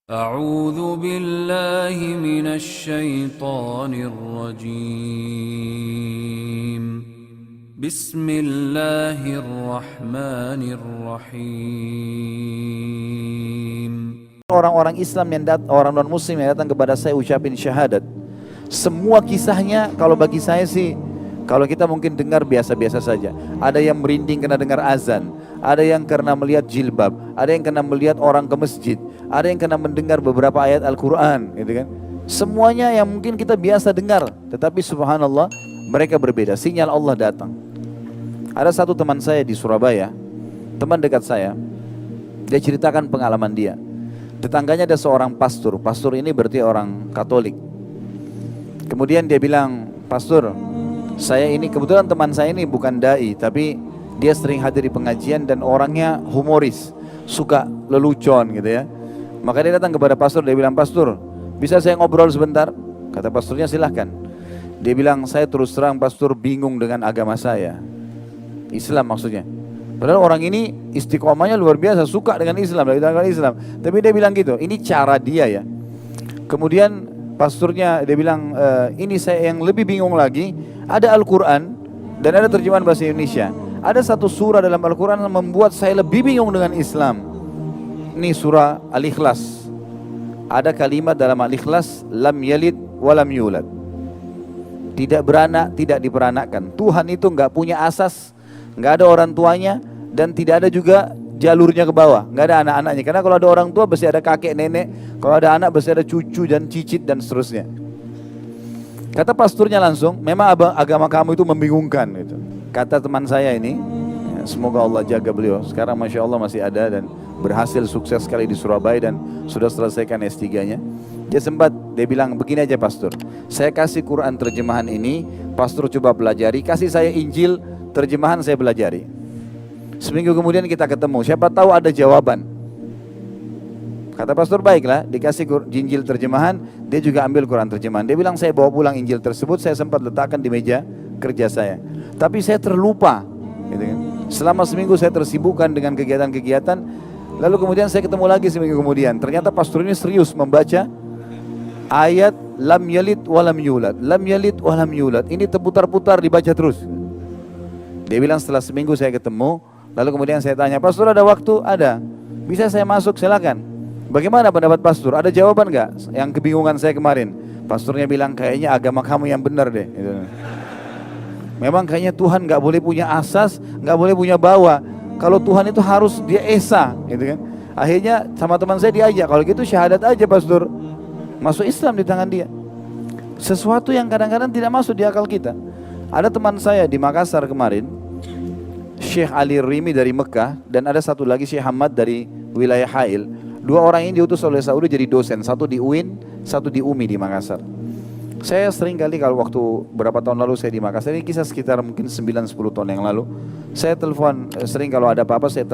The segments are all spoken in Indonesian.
أعوذ بالله من الشيطان الرجيم بسم الله الرحمن الرحيم. Orang-orang Islam orang non muslim yang datang kepada saya ucapin syahadat, semua kisahnya kalau bagi saya sih, kalau kita mungkin dengar biasa-biasa saja. Ada yang merinding karena dengar azan, ada yang karena melihat jilbab, ada yang karena melihat orang ke masjid, ada yang karena mendengar beberapa ayat Al-Quran, gitu kan. Semuanya yang mungkin kita biasa dengar, tetapi subhanallah mereka berbeda. Sinyal Allah datang. Ada satu teman saya di Surabaya, teman dekat saya, dia ceritakan pengalaman dia. Tetangganya ada seorang pastor. Pastor ini berarti orang Katolik. Kemudian dia bilang, "Pastor, saya ini kebetulan teman saya ini bukan dai, tapi dia sering hadir di pengajian dan orangnya humoris, suka lelucon gitu ya. Maka dia datang kepada pastor, dia bilang, "Pastor, bisa saya ngobrol sebentar?" Kata pastornya, "Silahkan." Dia bilang, "Saya terus terang pastor bingung dengan agama saya." Islam maksudnya. Padahal orang ini istiqomahnya luar biasa, suka dengan Islam, tapi dia bilang gitu, ini cara dia ya. Kemudian pastornya dia bilang, "Ini saya yang lebih bingung lagi, ada Al-Quran dan ada terjemahan bahasa Indonesia. Ada satu surah dalam Al-Quran yang membuat saya lebih bingung dengan Islam. Ini surah Al-Ikhlas. Ada kalimat dalam Al-Ikhlas, lam yalid walam yulad. Tidak beranak, tidak diperanakkan. Tuhan itu nggak punya asas, nggak ada orang tuanya, dan tidak ada juga jalurnya ke bawah, nggak ada anak-anaknya. Karena kalau ada orang tua pasti ada kakek nenek, kalau ada anak pasti ada cucu dan cicit dan seterusnya." Kata pasturnya langsung, "Memang agama kamu itu membingungkan." Gitu. Kata teman saya ini, semoga Allah jaga beliau. Sekarang masya Allah masih ada dan berhasil sukses sekali di Surabaya dan sudah selesaikan S3-nya. Dia bilang, "Begini aja pastor, saya kasih Quran terjemahan ini, pastor coba pelajari, kasih saya Injil terjemahan saya pelajari. Seminggu kemudian kita ketemu, siapa tahu ada jawaban." Kata pastor, "Baiklah." Dikasih Injil terjemahan, dia juga ambil Quran terjemahan. Dia bilang, "Saya bawa pulang Injil tersebut, saya sempat letakkan di meja kerja saya, tapi saya terlupa gitu kan. Selama seminggu saya tersibukkan dengan kegiatan-kegiatan. Lalu kemudian saya ketemu lagi seminggu kemudian, ternyata pastor ini serius membaca ayat lam yalid walam yulad, lam yalid walam yulad. Ini terputar-putar dibaca terus." Dia bilang, setelah seminggu saya ketemu, lalu kemudian saya tanya, "Pastor ada waktu?" "Ada." "Bisa saya masuk?" "Silakan." "Bagaimana pendapat pastor? Ada jawaban nggak yang kebingungan saya kemarin?" Pastornya bilang, "Kayaknya agama kamu yang benar deh." Gitu. Memang kayaknya Tuhan nggak boleh punya asas, nggak boleh punya bawah. Kalau Tuhan itu harus dia esa, gitu kan. Akhirnya sama teman saya diajak, "Kalau gitu syahadat aja pastor." Masuk Islam di tangan dia. Sesuatu yang kadang-kadang tidak masuk di akal kita. Ada teman saya di Makassar kemarin, Syekh Ali Rimi dari Mekah, dan ada satu lagi Syekh Hamad dari wilayah Hail. Dua orang ini diutus oleh Saudi jadi dosen, satu di UIN, satu di UMI di Makassar. Saya sering kali kalau waktu berapa tahun lalu saya di Makassar, ini kisah sekitar mungkin 9-10 tahun yang lalu, saya telepon, sering kalau ada apa-apa saya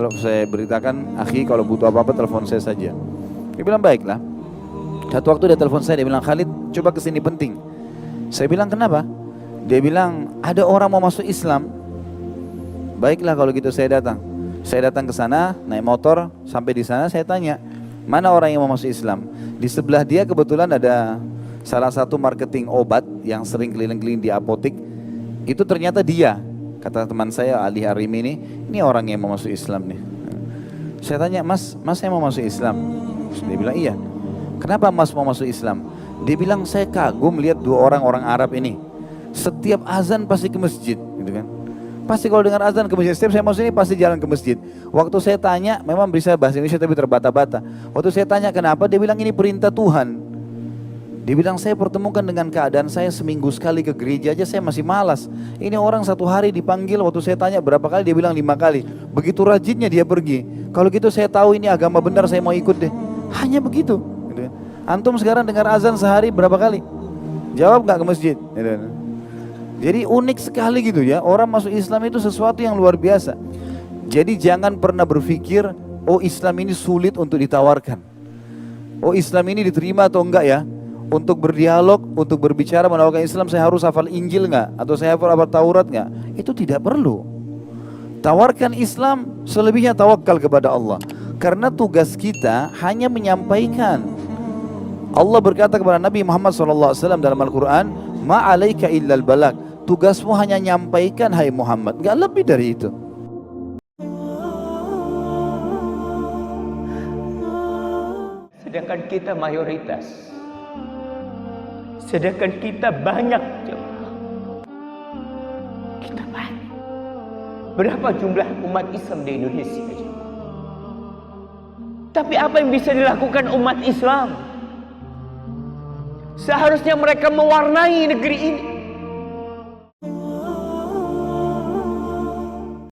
beritakan, "Akhi kalau butuh apa-apa telepon saya saja." Dia bilang, "Baiklah." Satu waktu dia telepon saya, dia bilang, "Khalid coba kesini penting." Saya bilang, "Kenapa?" Dia bilang, "Ada orang mau masuk Islam." "Baiklah kalau gitu saya datang." Saya datang ke sana, naik motor, sampai di sana saya tanya, "Mana orang yang mau masuk Islam?" Di sebelah dia kebetulan ada salah satu marketing obat yang sering keliling-keliling di apotik. Itu ternyata dia. Kata teman saya Ali Harim ini orang yang mau masuk Islam nih. Saya tanya, "Mas saya mau masuk Islam." Dia bilang, "Iya." "Kenapa Mas mau masuk Islam?" Dia bilang, "Saya kagum lihat dua orang Arab ini. Setiap azan pasti ke masjid, gitu kan. Pasti kalau dengar azan ke masjid. Setiap saya masuk ini pasti jalan ke masjid." Waktu saya tanya, memang bisa bahasa Indonesia tapi terbata-bata. Waktu saya tanya kenapa, dia bilang ini perintah Tuhan. Dia bilang, "Saya pertemukan dengan keadaan saya seminggu sekali ke gereja aja saya masih malas. Ini orang satu hari dipanggil, waktu saya tanya berapa kali, dia bilang 5 kali. Begitu rajinnya dia pergi. Kalau gitu saya tahu ini agama benar, saya mau ikut deh." Hanya begitu. Antum sekarang dengar azan sehari berapa kali? Jawab gak ke masjid? Jadi unik sekali gitu ya. Orang masuk Islam itu sesuatu yang luar biasa. Jadi jangan pernah berpikir, "Oh Islam ini sulit untuk ditawarkan. Oh Islam ini diterima atau enggak ya. Untuk berdialog, untuk berbicara menawarkan Islam saya harus hafal Injil nggak? Atau saya hafal Taurat nggak?" Itu tidak perlu. Tawarkan Islam, selebihnya tawakal kepada Allah. Karena tugas kita hanya menyampaikan. Allah berkata kepada Nabi Muhammad SAW dalam Al-Quran, ma'alaika illal balag, tugasmu hanya nyampaikan hai Muhammad, gak lebih dari itu. Sedangkan kita mayoritas, sedangkan kita banyak jemaah, kita banyak. Berapa jumlah umat Islam di Indonesia? Tapi apa yang bisa dilakukan umat Islam? Seharusnya mereka mewarnai negeri ini.